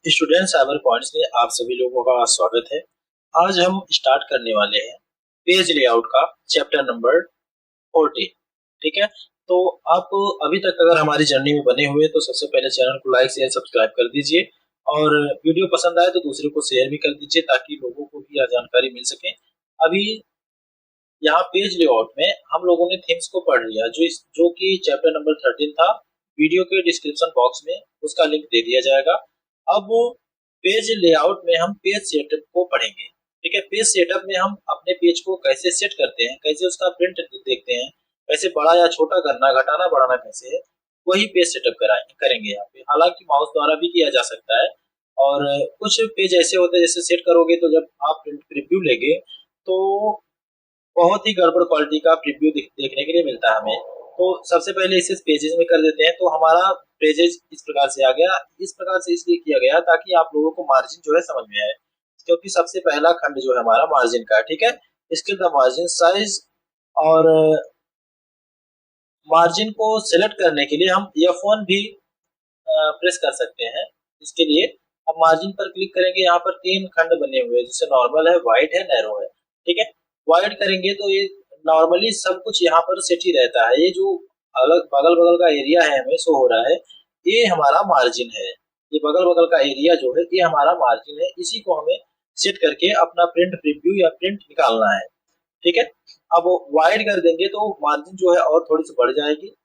Student cyber points में आप सभी लोगों का स्वागत है। आज हम स्टार्ट करने वाले हैं पेज लेआउट का चैप्टर नंबर 14। ठीक है, तो आप अभी तक अगर हमारी जर्नी में बने हुए तो सबसे पहले चैनल को लाइक शेयर सब्सक्राइब कर दीजिए और वीडियो पसंद आए तो दूसरे को शेयर भी कर दीजिए ताकि लोगों को भी यह जानकारी मिल सके। अभी यहाँ पेज लेआउट में हम लोगों ने थीम्स को पढ़ लिया जो कि चैप्टर नंबर 13 था। वीडियो के डिस्क्रिप्शन बॉक्स में उसका लिंक दे दिया जाएगा। अब पेज लेआउट में हम पेज सेटअप को पढ़ेंगे। ठीक है, पेज सेटअप में हम अपने पेज को कैसे सेट करते हैं, कैसे उसका प्रिंट देखते हैं, कैसे बड़ा या छोटा करना, घटाना बढ़ाना कैसे है, वही पेज सेटअप करेंगे यहाँ पे। हालांकि माउस द्वारा भी किया जा सकता है और कुछ पेज ऐसे होते हैं जैसे सेट करोगे तो जब आप प्रिंट प्रीव्यू लेंगे तो बहुत ही गड़बड़ क्वालिटी का प्रीव्यू देखने के लिए मिलता है हमें। तो सबसे पहले इसे पेजेस में कर देते हैं। तो हमारा पेजेस इस प्रकार से आ गया। इस प्रकार से इसलिए किया गया ताकि आप लोगों को मार्जिन जो है समझ में आए, क्योंकि सबसे पहला खंड जो है हमारा मार्जिन का है। ठीक है, इसके बाद मार्जिन साइज और मार्जिन को सिलेक्ट करने के लिए हम F1 भी प्रेस कर सकते हैं। इसके लिए अब मार्जिन पर क्लिक करेंगे। यहाँ पर तीन खंड बने हुए हैं, जैसे नॉर्मल है, वाइड है, नैरो है। ठीक है, वाइड करेंगे तो ये नॉर्मली सब कुछ यहाँ पर सेट ही रहता है। ये जो अलग बगल बगल का एरिया है हमें शो हो रहा है, ये हमारा मार्जिन है। ये बगल बगल का एरिया जो है ये हमारा मार्जिन है। इसी को हमें सेट करके अपना प्रिंट प्रीव्यू या प्रिंट निकालना है। ठीक है, अब वाइड कर देंगे तो मार्जिन जो है और थोड़ी सी बढ़ जाएगी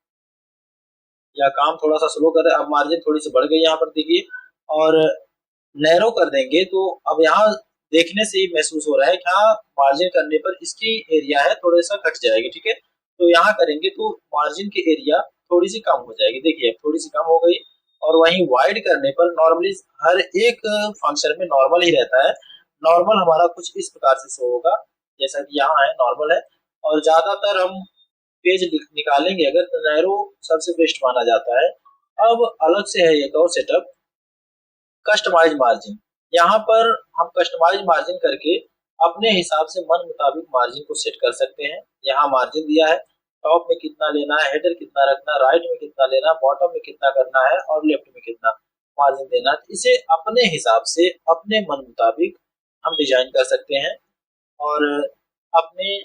या काम थोड़ा सा स्लो कर, अब मार्जिन थोड़ी सी बढ़ गई यहाँ पर देखिए। और नैरो कर देंगे तो अब यहाँ देखने से ही महसूस हो रहा है कि हाँ, मार्जिन करने पर इसकी एरिया है थोड़ा सा घट जाएगी। ठीक है, तो यहाँ करेंगे तो मार्जिन की एरिया थोड़ी सी कम हो जाएगी। देखिए थोड़ी सी कम हो गई। और वहीं वाइड करने पर नॉर्मली हर एक फंक्शन में नॉर्मल ही रहता है। नॉर्मल हमारा कुछ इस प्रकार से शो होगा, जैसा कि यहाँ है नॉर्मल है। और ज्यादातर हम पेज निकालेंगे अगर तो नैरो सबसे बेस्ट माना जाता है। अब अलग से है एक और सेटअप, कस्टमाइज मार्जिन। यहाँ पर हम कस्टमाइज मार्जिन करके अपने हिसाब से मन मुताबिक मार्जिन को सेट कर सकते हैं। यहाँ मार्जिन दिया है, टॉप में कितना लेना है, हेडर कितना रखना, राइट में कितना लेना, बॉटम में कितना करना है और लेफ्ट में कितना मार्जिन देना है। इसे अपने हिसाब से अपने मन मुताबिक हम डिजाइन कर सकते हैं और अपने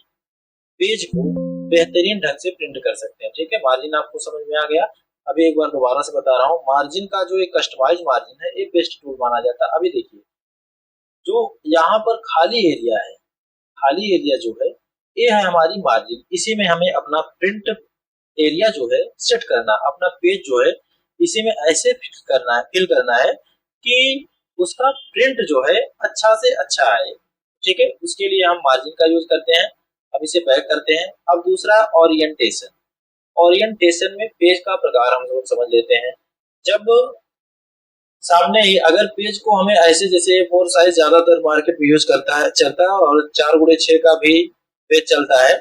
पेज को बेहतरीन ढंग से प्रिंट कर सकते हैं। ठीक है, मार्जिन आपको समझ में आ गया। अभी एक बार दोबारा से बता रहा हूँ, मार्जिन का जो एक कस्टमाइज मार्जिन है ये बेस्ट टूल माना जाता है। अभी देखिए जो यहाँ पर खाली एरिया है, खाली एरिया जो है ये है हमारी मार्जिन। इसी में हमें अपना प्रिंट एरिया जो है सेट करना, अपना पेज जो है इसी में ऐसे फिल करना है कि उसका प्रिंट जो है अच्छा से अच्छा आए। ठीक है, उसके लिए हम मार्जिन का यूज करते हैं। अब इसे बैक करते हैं। अब दूसरा ओरिएंटेशन। ओरिएंटेशन में पेज का प्रकार हम लोग समझ लेते हैं। जब सामने ही अगर पेज को हमें ऐसे, जैसे A4 साइज ज्यादातर मार्केट में यूज चलता है और 4x6 का भी पेज चलता है।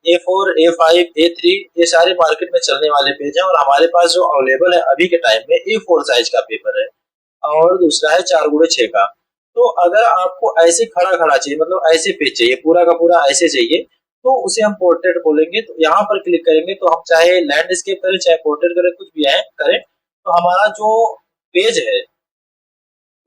A4, A5, A3 ये सारे मार्केट में चलने वाले पेज हैं और हमारे पास जो अवेलेबल है अभी के टाइम में A4 साइज का पेपर है और दूसरा है 4x6 का। तो अगर आपको ऐसे खड़ा खड़ा चाहिए, मतलब ऐसे पेज चाहिए, पूरा का पूरा ऐसे चाहिए, तो उसे हम पोर्ट्रेट बोलेंगे। तो यहाँ पर क्लिक करेंगे तो हम चाहे लैंडस्केप करें चाहे पोर्ट्रेट करें, कुछ भी है करें, तो हमारा जो पेज है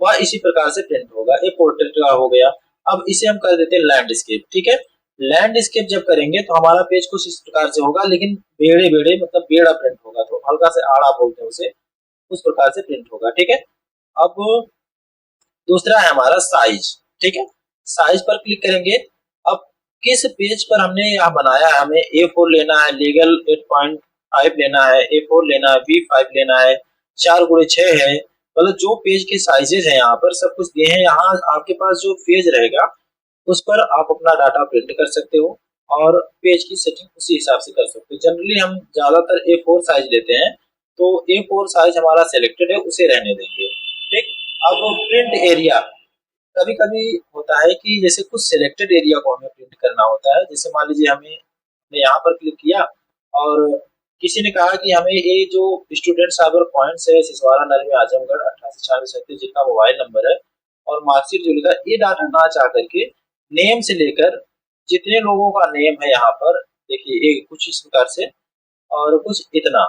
वह इसी प्रकार से प्रिंट होगा। एक पोर्ट्रेट का हो गया। अब इसे हम कर देते हैं लैंडस्केप। ठीक है, लैंडस्केप जब करेंगे तो हमारा पेज कुछ इस प्रकार से होगा, लेकिन बेड़े बेड़े मतलब बेड़ा प्रिंट होगा, तो हल्का से आड़ा बोलते हैं उसे, उस प्रकार से प्रिंट होगा। ठीक है, अब दूसरा है हमारा साइज। ठीक है, साइज पर क्लिक करेंगे। अब किस पेज पर हमने यहाँ बनाया है, हमें A4 लेना है, लीगल 8.5 लेना है, A4 लेना है, B5 लेना है, 4x6 है, मतलब जो पेज के साइजेस हैं यहाँ पर सब कुछ दिए हैं। यहाँ आपके पास जो पेज रहेगा उस पर आप अपना डाटा प्रिंट कर सकते हो और पेज की सेटिंग उसी हिसाब से कर सकते हो। जनरली हम ज्यादातर A4 साइज लेते हैं, तो A4 साइज हमारा सिलेक्टेड है, उसे रहने देंगे। ठीक, अब प्रिंट एरिया, कभी कभी होता है कि जैसे कुछ सिलेक्टेड एरिया को हमें प्रिंट करना होता है। जैसे मान लीजिए हमने यहाँ पर क्लिक किया और किसी ने कहा कि हमें ये जो स्टूडेंट साइबर पॉइंट्स है सिसवारा नरवी आजमगढ़ 88 जिनका मोबाइल नंबर है और मार्कशीट जो लिखा, ये डाटा ना चाह करके नेम से लेकर जितने लोगों का नेम है यहाँ पर देखिए ये कुछ इस प्रकार से और कुछ इतना,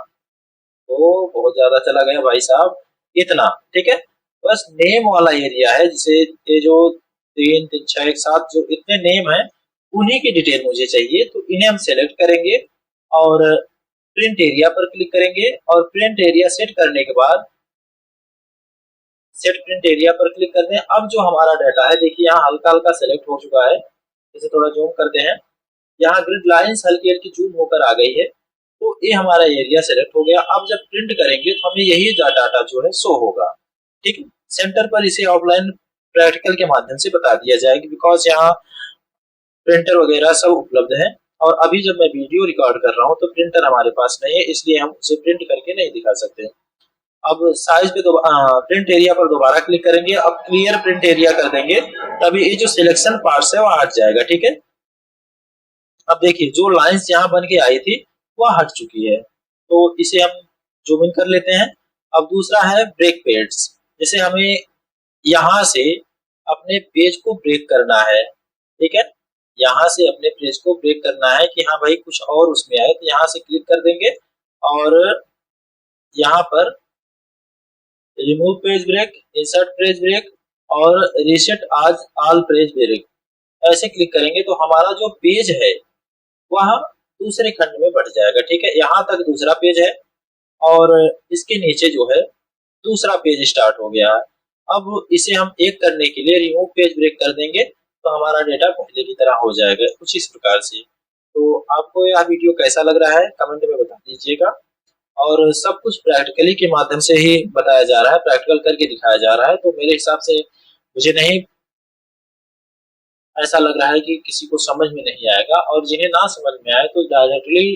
तो बहुत ज्यादा चला गया भाई साहब, इतना। ठीक है, बस नेम वाला एरिया है, जिसे ये जो 3 3 6 1 7 जो इतने नेम है उन्हीं की डिटेल मुझे चाहिए। तो इन्हें हम सेलेक्ट करेंगे और प्रिंट एरिया पर क्लिक करेंगे और प्रिंट एरिया सेट करने के बाद सेट प्रिंट एरिया पर क्लिक करते हैं। अब जो हमारा डाटा है देखिए यहाँ हल्का हल्का सेलेक्ट हो चुका है। इसे थोड़ा जूम करते हैं, यहाँ ग्रिड लाइंस हल्की हल्की जूम होकर आ गई है। तो ये हमारा एरिया सेलेक्ट हो गया। अब जब प्रिंट करेंगे तो हमें यही डाटा जो है शो होगा। ठीक है, सेंटर पर इसे ऑफलाइन प्रैक्टिकल के माध्यम से बता दिया जाएगा, बिकॉज यहाँ प्रिंटर वगैरह सब उपलब्ध है। और अभी जब मैं वीडियो रिकॉर्ड कर रहा हूँ तो प्रिंटर हमारे पास नहीं है, इसलिए हम उसे प्रिंट करके नहीं दिखा सकते। अब साइज पे प्रिंट एरिया पर दोबारा क्लिक करेंगे, अब क्लियर प्रिंट एरिया कर देंगे, तभी ये जो सिलेक्शन पार्ट्स है वो हट जाएगा। ठीक है, अब देखिए जो लाइंस यहाँ बन के आई थी वह हट चुकी है। तो इसे हम जूम इन कर लेते हैं। अब दूसरा है ब्रेक पेड्स, जैसे हमें यहाँ से अपने पेज को ब्रेक करना है। ठीक है, यहाँ से अपने पेज को ब्रेक करना है कि हाँ भाई कुछ और उसमें आए, तो यहाँ से क्लिक कर देंगे और यहाँ पर remove page break, insert page break और रीसेट आज ऑल पेज ब्रेक ऐसे क्लिक करेंगे तो हमारा जो पेज है वह दूसरे खंड में बढ़ जाएगा। ठीक है, यहाँ तक दूसरा पेज है और इसके नीचे जो है दूसरा पेज स्टार्ट हो गया। अब इसे हम एक करने के लिए रिमूव पेज ब्रेक कर देंगे तो हमारा डेटा पहले की तरह हो जाएगा कुछ इस प्रकार से। तो आपको यह वीडियो कैसा लग रहा है कमेंट में बता दीजिएगा। और सब कुछ प्रैक्टिकली के माध्यम से ही बताया जा रहा है, प्रैक्टिकल करके दिखाया जा रहा है। तो मेरे हिसाब से मुझे नहीं ऐसा लग रहा है कि किसी को समझ में नहीं आएगा। और जिन्हें ना समझ में आए तो डायरेक्टली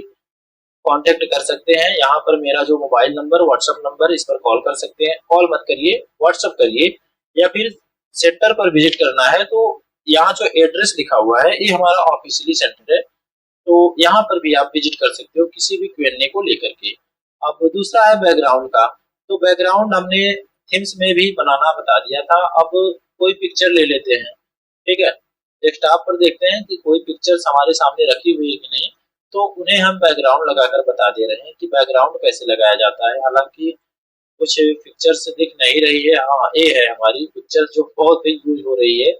कांटेक्ट कर सकते हैं। यहाँ पर मेरा जो मोबाइल नंबर व्हाट्सएप नंबर, इस पर कॉल कर सकते हैं। कॉल मत करिए, व्हाट्सएप करिए, या फिर सेंटर पर विजिट करना है तो यहाँ जो एड्रेस लिखा हुआ है ये हमारा ऑफिशियली सेंटर है, तो यहाँ पर भी आप विजिट कर सकते हो किसी भी क्वेरी को लेकर के। अब दूसरा है बैकग्राउंड का। तो बैकग्राउंड हमने थीम्स में भी बनाना बता दिया था। अब कोई पिक्चर ले लेते हैं। ठीक है, डेस्कटॉप पर देखते हैं कि कोई पिक्चर्स हमारे सामने रखी हुई है कि नहीं, तो उन्हें हम बैकग्राउंड लगाकर बता दे रहे हैं कि बैकग्राउंड कैसे लगाया जाता है। हालांकि कुछ पिक्चर्स दिख नहीं रही है, हाँ ये है हमारी पिक्चर जो बहुत ही यूज हो रही है।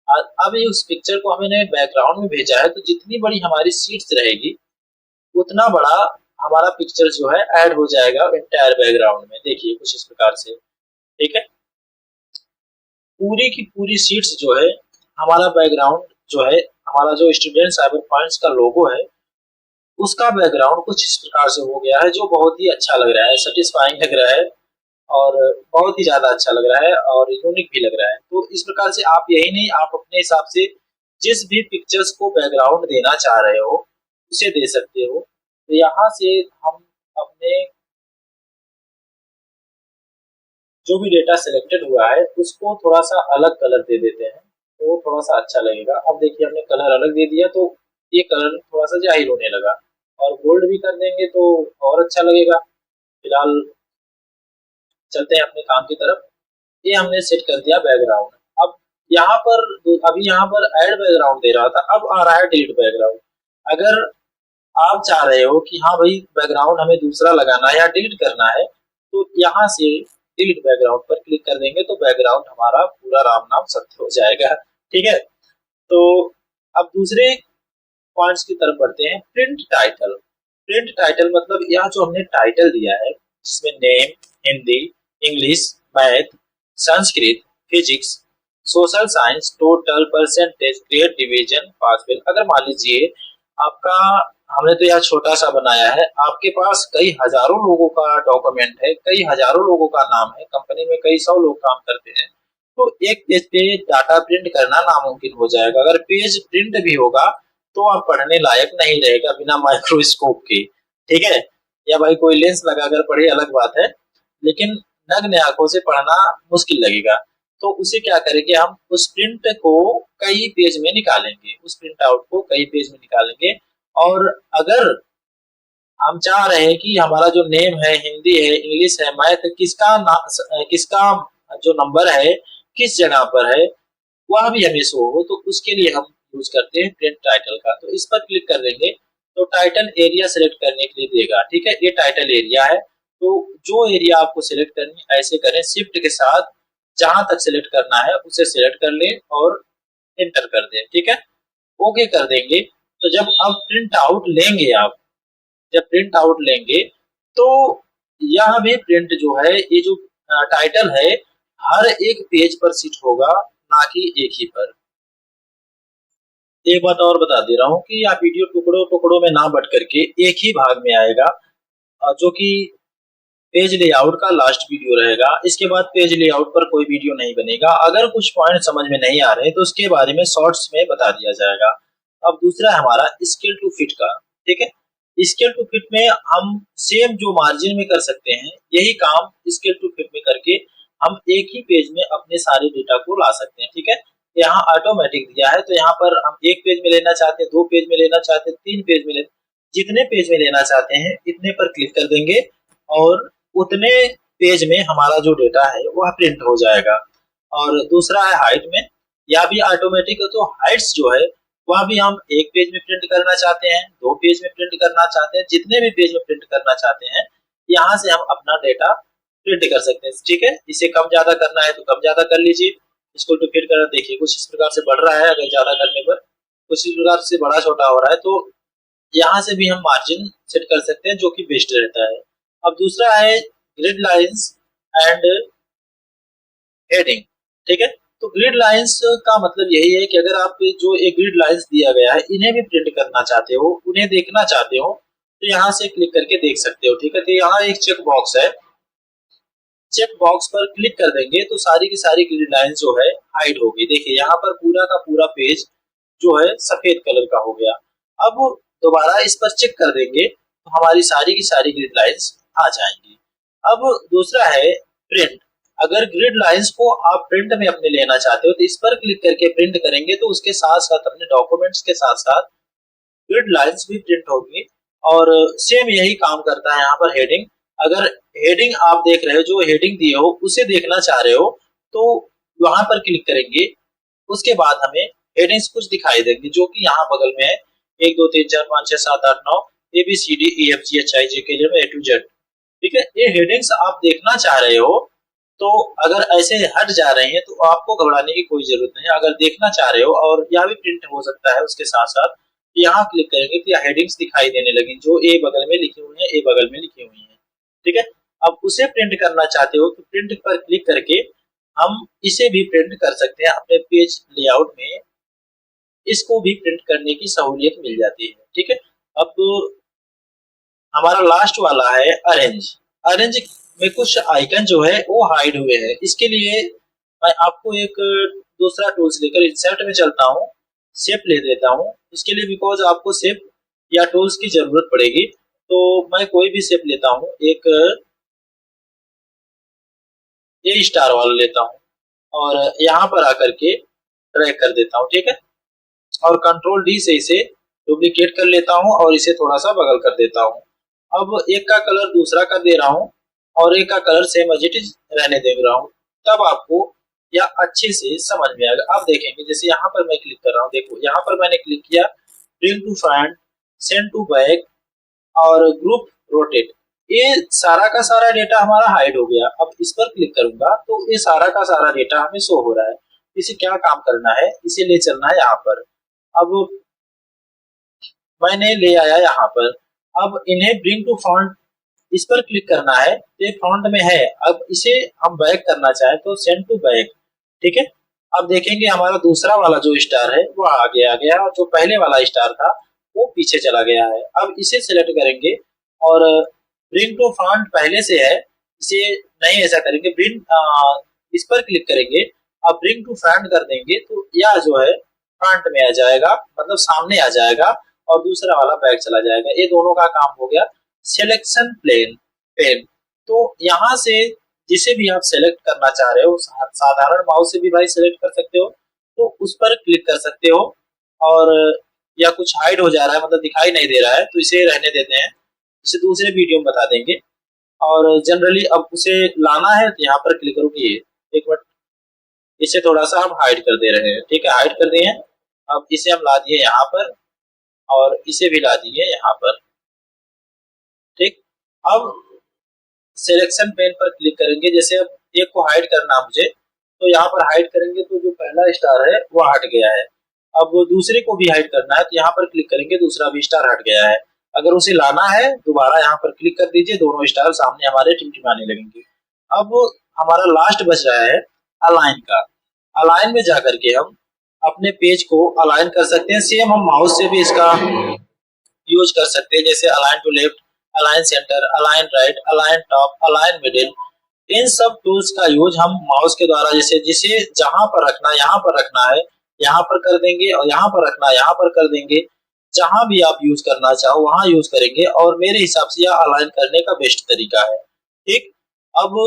अब उस पिक्चर को हमने बैकग्राउंड में भेजा है तो जितनी बड़ी हमारी सीट्स रहेगी उतना बड़ा हमारा पिक्चर जो है ऐड हो जाएगा एंटायर बैकग्राउंड में। देखिए कुछ इस प्रकार से। ठीक है, पूरी की पूरी सीट्स जो है हमारा बैकग्राउंड जो है, हमारा जो स्टूडेंट साइबर पॉइंट्स का लोगो है उसका बैकग्राउंड कुछ इस प्रकार से हो गया है, जो बहुत ही अच्छा लग रहा है, सेटिस्फाइंग लग रहा है और बहुत ही ज्यादा अच्छा लग रहा है और यूनिक भी लग रहा है। तो इस प्रकार से आप यही नहीं, आप अपने हिसाब से जिस भी पिक्चर्स को बैकग्राउंड देना चाह रहे हो उसे दे सकते हो। तो यहाँ से हम अपने जो भी डेटा सिलेक्टेड हुआ है उसको थोड़ा सा अलग कलर दे देते हैं तो थोड़ा सा अच्छा लगेगा। अब देखिए हमने कलर अलग दे दिया तो ये कलर थोड़ा सा जाहिर होने लगा, और गोल्ड भी कर देंगे तो और अच्छा लगेगा। फिलहाल चलते हैं अपने काम की तरफ। ये हमने सेट कर दिया बैकग्राउंड। अब यहाँ पर अभी यहाँ पर ऐड बैकग्राउंड दे रहा था, अब आ रहा है डिलीट बैकग्राउंड। अगर आप चाह रहे हो कि हाँ भाई बैकग्राउंड हमें दूसरा लगाना है या डिलीट करना है तो यहाँ से डिलीट बैकग्राउंड पर क्लिक कर देंगे तो बैकग्राउंड हमारा पूरा राम नाम सत्य हो जाएगा। ठीक है, तो अब दूसरे पॉइंट्स की तरफ बढ़ते हैं। Print title. प्रिंट टाइटल मतलब यह जो हमने टाइटल दिया है जिसमें name, Hindi, English, math, Sanskrit, physics, social science, total, percentage, grade, division, pass fail. अगर मान लीजिए आपका, हमने तो यह छोटा सा बनाया है, आपके पास कई हजारों लोगों का डॉक्यूमेंट है, कई हजारों लोगों का नाम है, कंपनी में कई सौ लोग काम करते हैं, तो एक पेज पे डाटा प्रिंट करना नामुमकिन हो जाएगा। अगर पेज प्रिंट भी होगा तो आप पढ़ने लायक नहीं रहेगा बिना माइक्रोस्कोप के। ठीक है, या भाई कोई लेंस लगाकर पढ़े अलग बात है, लेकिन नग्न आंखों से पढ़ना मुश्किल लगेगा। तो उसे क्या करेंगे, हम उस प्रिंट को कई पेज में निकालेंगे, उस प्रिंट आउट को कई पेज में निकालेंगे। और अगर हम चाह रहे हैं कि हमारा जो नेम है, हिंदी है, इंग्लिश है, मैथ, किसका जो नंबर है किस जगह पर है वह भी हमें शो हो, तो उसके लिए हम यूज करते हैं प्रिंट टाइटल का। तो इस पर क्लिक कर देंगे तो टाइटल एरिया सेलेक्ट करने के लिए देगा। ठीक है, ये टाइटल एरिया है, तो जो एरिया आपको सिलेक्ट करनी है ऐसे करें, शिफ्ट के साथ जहां तक सिलेक्ट करना है उसे सिलेक्ट कर ले और एंटर कर दे। ठीक है, ओके कर देंगे। तो जब अब प्रिंट आउट लेंगे आप, जब प्रिंट आउट लेंगे तो यह भी प्रिंट जो है, ये जो टाइटल है हर एक पेज पर सिट होगा, ना कि एक ही पर। एक बात और बता दे रहा हूँ कि आप वीडियो टुकड़ों टुकड़ों में ना बट करके एक ही भाग में आएगा, जो कि पेज लेआउट का लास्ट वीडियो रहेगा। इसके बाद पेज लेआउट पर कोई वीडियो नहीं बनेगा। अगर कुछ पॉइंट समझ में नहीं आ रहे तो उसके बारे में शॉर्ट्स में बता दिया जाएगा। अब दूसरा है हमारा स्केल टू फिट का। ठीक है, स्केल टू फिट में हम सेम जो मार्जिन में कर सकते हैं, यही काम स्केल टू फिट में करके हम एक ही पेज में अपने सारे डेटा को ला सकते हैं। ठीक है, यहाँ ऑटोमेटिक दिया है, तो यहाँ पर हम एक पेज में लेना चाहते हैं, दो पेज में लेना चाहते हैं, तीन पेज में जितने पेज में लेना चाहते हैं इतने पर क्लिक कर देंगे और उतने पेज में हमारा जो डेटा है वह प्रिंट हो जाएगा। और दूसरा है हाइट में, या भी ऑटोमेटिक, तो हाइट्स जो है वह भी हम एक पेज में प्रिंट करना चाहते हैं, दो पेज में प्रिंट करना चाहते हैं, जितने भी पेज में प्रिंट करना चाहते हैं यहाँ से हम अपना डेटा प्रिंट कर सकते हैं। ठीक है, इसे कम ज्यादा करना है तो कम ज्यादा कर लीजिए। इसको तो फिर कर देखिए कुछ इस प्रकार से बढ़ रहा है, अगर ज्यादा करने पर कुछ इस प्रकार से बड़ा छोटा हो रहा है, तो यहाँ से भी हम मार्जिन सेट कर सकते हैं, जो कि बेस्ट रहता है। अब दूसरा है ग्रिड लाइंस एंड हेडिंग। ठीक है, तो ग्रिड लाइंस का मतलब यही है कि अगर आप जो एक ग्रिड लाइंस दिया गया है इन्हें भी प्रिंट करना चाहते हो, उन्हें देखना चाहते हो, तो यहाँ से क्लिक करके देख सकते हो। ठीक है, तो यहाँ एक चेक बॉक्स है, चेक बॉक्स पर क्लिक कर देंगे तो सारी की सारी ग्रिड लाइंस जो है हाइड होगी। देखिए यहाँ पर पूरा का पूरा पेज जो है सफेद कलर का हो गया। अब दोबारा इस पर चेक कर देंगे तो हमारी सारी की सारी ग्रिड लाइंस आ जाएंगी। अब दूसरा है प्रिंट। अगर ग्रिड लाइंस को आप प्रिंट में अपने लेना चाहते हो तो इस पर क्लिक करके प्रिंट करेंगे, तो उसके साथ साथ अपने डॉक्यूमेंट्स के साथ साथ ग्रिड लाइंस भी प्रिंट होगी। और सेम यही काम करता है यहाँ पर हेडिंग। अगर हेडिंग आप देख रहे हो, जो हेडिंग दिए हो उसे देखना चाह रहे हो, तो वहां पर क्लिक करेंगे। उसके बाद हमें हेडिंग्स कुछ दिखाई देंगे, जो कि यहाँ बगल में है 1 2 3 4 5 6 7 8 9 ABCDEFGHIJKL A to Z। ठीक है, ये हेडिंग्स आप देखना चाह रहे हो, तो अगर ऐसे हट जा रहे हैं तो आपको घबराने की कोई जरूरत नहीं है। अगर देखना चाह रहे हो और यह भी प्रिंट हो सकता है उसके साथ साथ, यहाँ क्लिक करेंगे तो यह हेडिंग्स दिखाई देने लगी, जो ए बगल में लिखी हुई है, ए बगल में लिखी हुई है। ठीक है, अब उसे प्रिंट करना चाहते हो तो प्रिंट पर क्लिक करके हम इसे भी प्रिंट कर सकते हैं अपने पेज लेआउट में। इसको भी प्रिंट करने की सहूलियत मिल जाती है। ठीक है, अब हमारा लास्ट वाला है अरेंज। अरेंज में कुछ आइकन जो है वो हाइड हुए हैं। इसके लिए मैं आपको एक दूसरा टूल्स लेकर इंसर्ट में चलता हूँ, शेप ले लेता हूँ इसके लिए, बिकॉज आपको शेप या टूल्स की जरूरत पड़ेगी। तो मैं कोई भी शेप लेता हूँ, एक ए स्टार वाला लेता हूँ और यहाँ पर आकर के ड्रैग कर देता हूँ। ठीक है, और कंट्रोल डी से इसे डुप्लीकेट कर लेता हूँ और इसे थोड़ा सा बगल कर देता हूँ। अब एक का कलर दूसरा कर दे रहा हूँ और एक का colour same as it is रहने दे रहा हूँ, तब आपको यह अच्छे से समझ में आएगा। आप देखेंगे जैसे यहाँ पर मैं क्लिक कर रहा हूँ, देखो यहाँ पर मैंने क्लिक किया, bring to front, send to back और ग्रुप रोटेट, ये सारा का सारा डेटा हमारा हाइड हो गया। अब इस पर क्लिक करूंगा तो ये सारा का सारा डेटा हमें शो हो रहा है। इसे क्या काम करना है, इसे ले चलना है यहाँ पर। अब मैंने ले आया यहाँ पर। अब इन्हें ब्रिंग टू फ्रंट, इस पर क्लिक करना है, ये फ्रंट में है। अब इसे हम बैक करना चाहे तो सेंड टू बैक। ठीक है, अब देखेंगे हमारा दूसरा वाला जो स्टार है वो आगे आ गया और जो पहले वाला स्टार था वो पीछे चला गया है। अब इसे सिलेक्ट करेंगे और ब्रिंग टू फ्रंट पहले से है, इसे नहीं ऐसा करेंगे, इस पर क्लिक करेंगे। अब ब्रिंग टू फ्रंट कर देंगे तो यह जो है फ्रंट में आ जाएगा, मतलब सामने आ जाएगा, और दूसरा वाला बैक चला जाएगा। ये दोनों का काम हो गया। सिलेक्शन पेन, तो यहाँ से जिसे भी आप सेलेक्ट करना चाह रहे हो, साधारण माउस से भी भाई सेलेक्ट कर सकते हो, तो उस पर क्लिक कर सकते हो। और या कुछ हाइड हो जा रहा है, मतलब दिखाई नहीं दे रहा है, तो इसे रहने देते हैं, इसे दूसरे वीडियो में बता देंगे। और जनरली अब उसे लाना है तो यहाँ पर क्लिक करोगे, एक मिनट, इसे थोड़ा सा हम हाइड कर दे रहे हैं। ठीक है, हाइड कर दिए हैं। अब इसे हम ला दिए यहाँ पर और इसे भी ला दिए यहाँ पर। ठीक, अब सिलेक्शन पेन पर क्लिक करेंगे। जैसे अब एक को हाइड करना मुझे, तो यहाँ पर हाइड करेंगे तो जो पहला स्टार है वो हट गया है। अब दूसरे को भी हाइड करना है तो यहाँ पर क्लिक करेंगे, दूसरा भी स्टार हट गया है। अगर उसे लाना है दोबारा यहाँ पर क्लिक कर दीजिए, दोनों स्टार सामने हमारे टिमटिमाने लगेंगे। अब हमारा लास्ट बच रहा है अलाइन का। अलाइन में जाकर के हम अपने पेज को अलाइन कर सकते हैं। सेम हम माउस से भी इसका यूज कर सकते हैं, जैसे align to left, align centre, align right, align top, align middle. इन सब टूल्स का यूज हम माउस के द्वारा जैसे जिसे जहां पर रखना है यहाँ पर रखना है, यहाँ पर कर देंगे, और यहाँ पर रखना है यहाँ पर कर देंगे। जहां भी आप यूज करना चाहो वहां यूज करेंगे, और मेरे हिसाब से यह अलाइन करने का बेस्ट तरीका है। ठीक। अब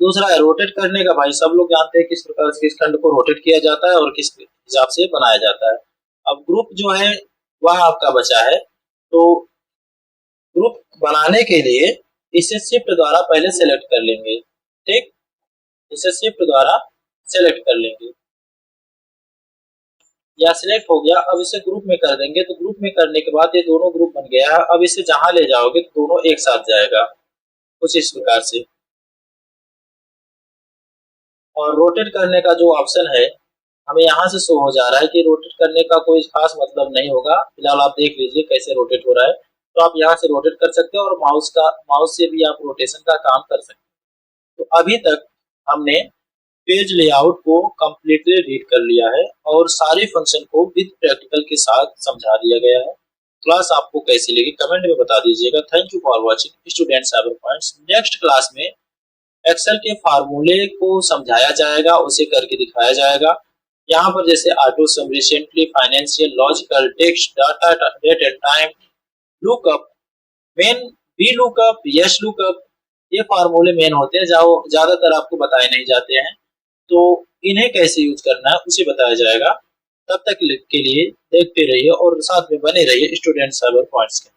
दूसरा है रोटेट करने का। भाई सब लोग जानते हैं किस प्रकार से इस खंड को रोटेट किया जाता है और किस हिसाब से बनाया जाता है। अब ग्रुप जो है वह आपका बचा है, तो ग्रुप बनाने के लिए इसे शिफ्ट द्वारा पहले सेलेक्ट कर लेंगे। ठीक, इसे शिफ्ट द्वारा सेलेक्ट कर लेंगे, या सिलेक्ट हो गया। अब इसे ग्रुप में कर देंगे, तो ग्रुप में करने के बाद ये दोनों ग्रुप बन गया है। अब इसे जहां ले जाओगे तो दोनों एक साथ जाएगा, कुछ इस प्रकार से। और रोटेट करने का जो ऑप्शन है हमें यहाँ से शो हो जा रहा है कि रोटेट करने का कोई खास मतलब नहीं होगा। फिलहाल आप देख लीजिए कैसे रोटेट हो रहा है। तो आप यहाँ से रोटेट कर सकते हो और माउस से भी आप रोटेशन का काम कर सकते हो। तो अभी तक हमने पेज लेआउट को कम्प्लीटली रीड कर लिया है और सारे फंक्शन को विद प्रैक्टिकल के साथ समझा दिया गया है। क्लास आपको कैसी लगी कमेंट में बता दीजिएगा। Thank you for watching student cyber points. Next class में एक्सेल के फार्मूले को समझाया जाएगा, उसे करके दिखाया जाएगा। यहाँ पर जैसे auto sum, recently, financial, logical, text, data, date and time, lookup, मेन, वी लुकअप, यस लुकअप, ये फार्मूले मेन होते हैं जो ज्यादातर आपको बताए नहीं जाते हैं। तो इन्हें कैसे यूज करना है उसे बताया जाएगा। तब तक के लिए देखते रहिए और साथ में बने रहिए स्टूडेंट साइबर पॉइंट्स के।